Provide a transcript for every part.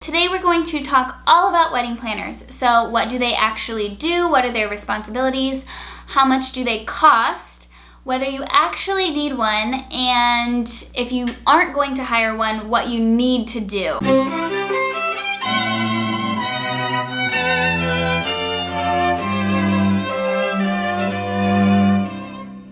Today we're going to talk all about wedding planners. So what do they actually do? What are their responsibilities? How much do they cost? Whether you actually need one, and if you aren't going to hire one, what you need to do.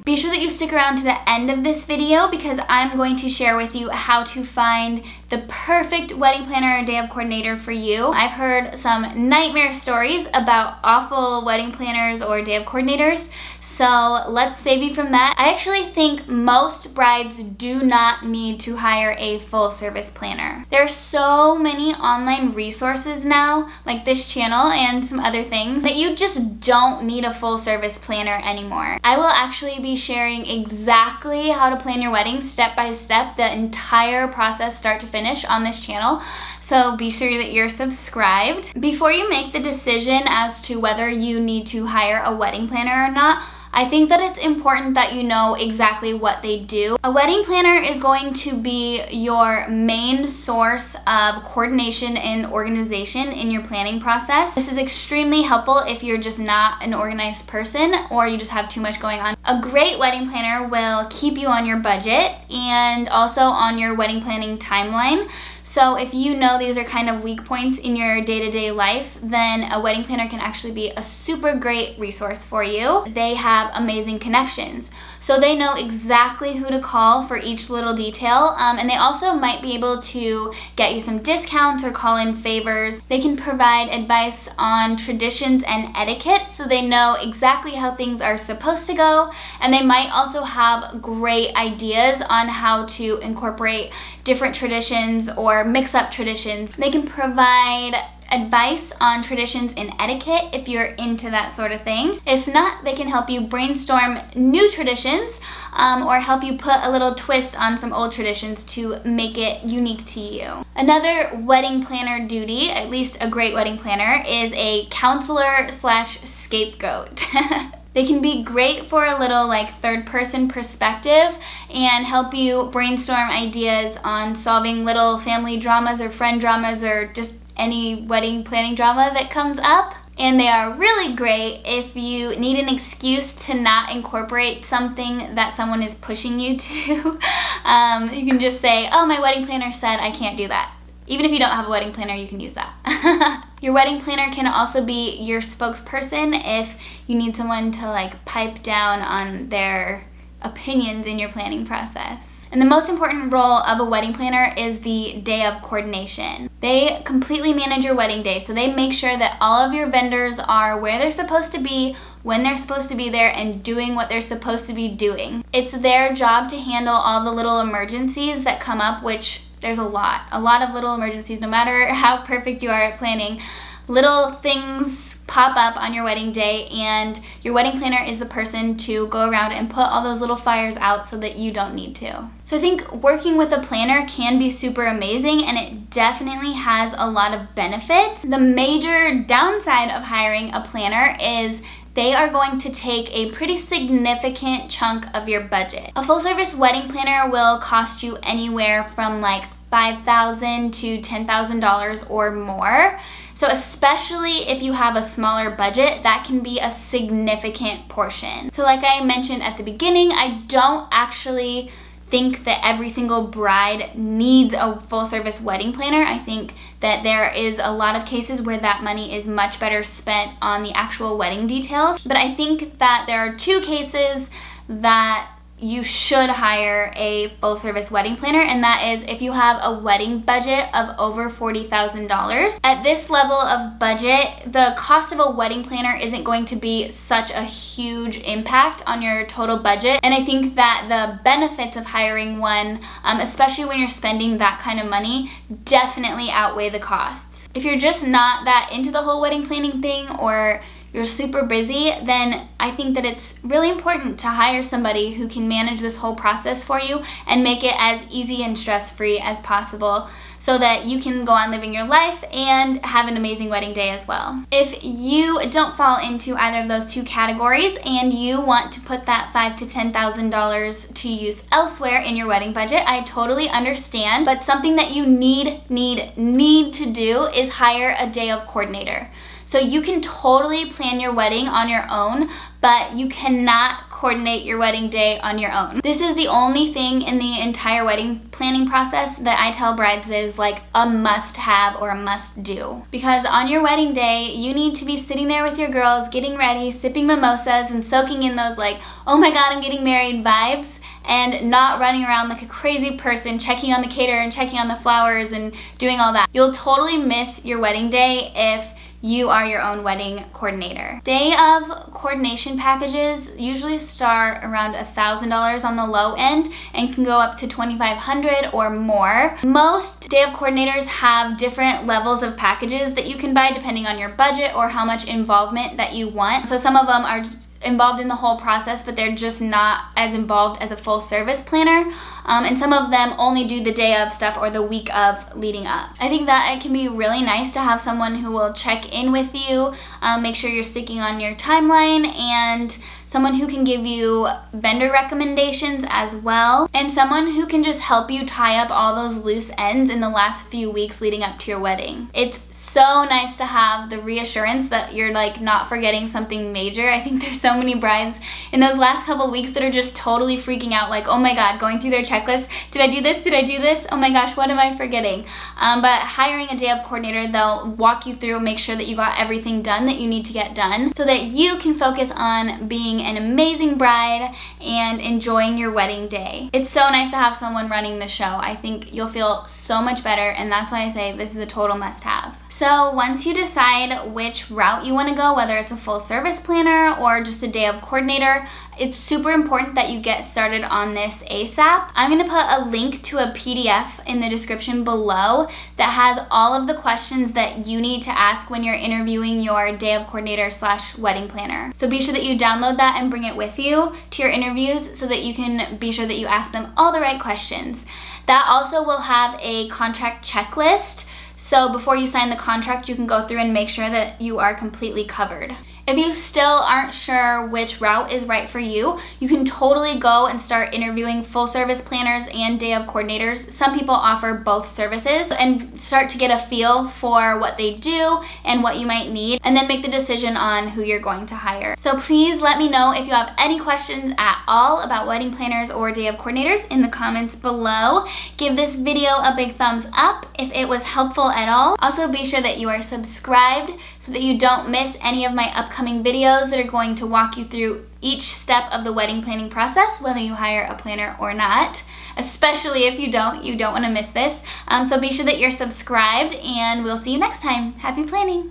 Be sure that you stick around to the end of this video because I'm going to share with you how to find the perfect wedding planner or day of coordinator for you. I've heard some nightmare stories about awful wedding planners or day of coordinators, so let's save you from that. I actually think most brides do not need to hire a full service planner. There are so many online resources now, like this channel and some other things, that you just don't need a full service planner anymore. I will actually be sharing exactly how to plan your wedding step by step, the entire process start to finish on this channel. So be sure that you're subscribed. Before you make the decision as to whether you need to hire a wedding planner or not, I think that it's important that you know exactly what they do. A wedding planner is going to be your main source of coordination and organization in your planning process. This is extremely helpful if you're just not an organized person or you just have too much going on. A great wedding planner will keep you on your budget and also on your wedding planning timeline. So if you know these are kind of weak points in your day-to-day life, then a wedding planner can actually be a super great resource for you. They have amazing connections. So they know exactly who to call for each little detail, and they also might be able to get you some discounts or call in favors. They can provide advice on traditions and etiquette, so they know exactly how things are supposed to go, and they might also have great ideas on how to incorporate different traditions or mix up traditions. They can provide advice on traditions and etiquette if you're into that sort of thing. If not, they can help you brainstorm new traditions or help you put a little twist on some old traditions to make it unique to you. Another wedding planner duty, at least a great wedding planner, is a counselor / scapegoat. They can be great for a little third person perspective and help you brainstorm ideas on solving little family dramas or friend dramas or just any wedding planning drama that comes up. And they are really great if you need an excuse to not incorporate something that someone is pushing you to. You can just say, oh, my wedding planner said I can't do that. Even if you don't have a wedding planner, you can use that. Your wedding planner can also be your spokesperson if you need someone to pipe down on their opinions in your planning process. And the most important role of a wedding planner is the day of coordination. They completely manage your wedding day, so they make sure that all of your vendors are where they're supposed to be, when they're supposed to be there, and doing what they're supposed to be doing. It's their job to handle all the little emergencies that come up, which there's a lot of little emergencies. No matter how perfect you are at planning, little things pop up on your wedding day, and your wedding planner is the person to go around and put all those little fires out so that you don't need to. So I think working with a planner can be super amazing, and it definitely has a lot of benefits. The major downside of hiring a planner is they are going to take a pretty significant chunk of your budget. A full service wedding planner will cost you anywhere from $5,000 to $10,000 or more. So especially if you have a smaller budget, that can be a significant portion. So like I mentioned at the beginning, I don't actually think that every single bride needs a full service wedding planner. I think that there is a lot of cases where that money is much better spent on the actual wedding details. But I think that there are two cases that you should hire a full service wedding planner, and that is if you have a wedding budget of over $40,000. At this level of budget, the cost of a wedding planner isn't going to be such a huge impact on your total budget, and I think that the benefits of hiring one, especially when you're spending that kind of money, definitely outweigh the costs. If you're just not that into the whole wedding planning thing, or you're super busy, then I think that it's really important to hire somebody who can manage this whole process for you and make it as easy and stress-free as possible. so that you can go on living your life and have an amazing wedding day as well. If you don't fall into either of those two categories and you want to put that $5,000 to $10,000 to use elsewhere in your wedding budget, I totally understand, but something that you need to do is hire a day of coordinator. So you can totally plan your wedding on your own, but you cannot coordinate your wedding day on your own. This is the only thing in the entire wedding planning process that I tell brides is like a must-have or a must-do. Because on your wedding day, you need to be sitting there with your girls, getting ready, sipping mimosas, and soaking in those like, oh my god, I'm getting married vibes, and not running around like a crazy person checking on the caterer and checking on the flowers and doing all that. You'll totally miss your wedding day if you are your own wedding coordinator. Day of coordination packages usually start around $1,000 on the low end and can go up to $2,500 or more. Most day of coordinators have different levels of packages that you can buy depending on your budget or how much involvement that you want. So some of them are involved in the whole process, but they're just not as involved as a full service planner. And some of them only do the day of stuff or the week of leading up. I think that it can be really nice to have someone who will check in with you, make sure you're sticking on your timeline, and someone who can give you vendor recommendations as well, and someone who can just help you tie up all those loose ends in the last few weeks leading up to your wedding. It's so nice to have the reassurance that you're like not forgetting something major. I think there's so many brides in those last couple weeks that are just totally freaking out, like, oh my god, going through their checklist. Did I do this? Did I do this? Oh my gosh, what am I forgetting? But hiring a day of coordinator, they'll walk you through, make sure that you got everything done that you need to get done so that you can focus on being an amazing bride and enjoying your wedding day. It's so nice to have someone running the show. I think you'll feel so much better, and that's why I say this is a total must-have. So once you decide which route you want to go, whether it's a full service planner or just a day of coordinator, it's super important that you get started on this ASAP. I'm going to put a link to a PDF in the description below that has all of the questions that you need to ask when you're interviewing your day of coordinator / wedding planner. So be sure that you download that and bring it with you to your interviews so that you can be sure that you ask them all the right questions. That also will have a contract checklist. So before you sign the contract, you can go through and make sure that you are completely covered. If you still aren't sure which route is right for you, you can totally go and start interviewing full service planners and day of coordinators. Some people offer both services, and start to get a feel for what they do and what you might need, and then make the decision on who you're going to hire. So please let me know if you have any questions at all about wedding planners or day of coordinators in the comments below. Give this video a big thumbs up if it was helpful at all. Also be sure that you are subscribed so that you don't miss any of my upcoming videos that are going to walk you through each step of the wedding planning process, whether you hire a planner or not. Especially if you don't want to miss this. So be sure that you're subscribed, and we'll see you next time. Happy planning!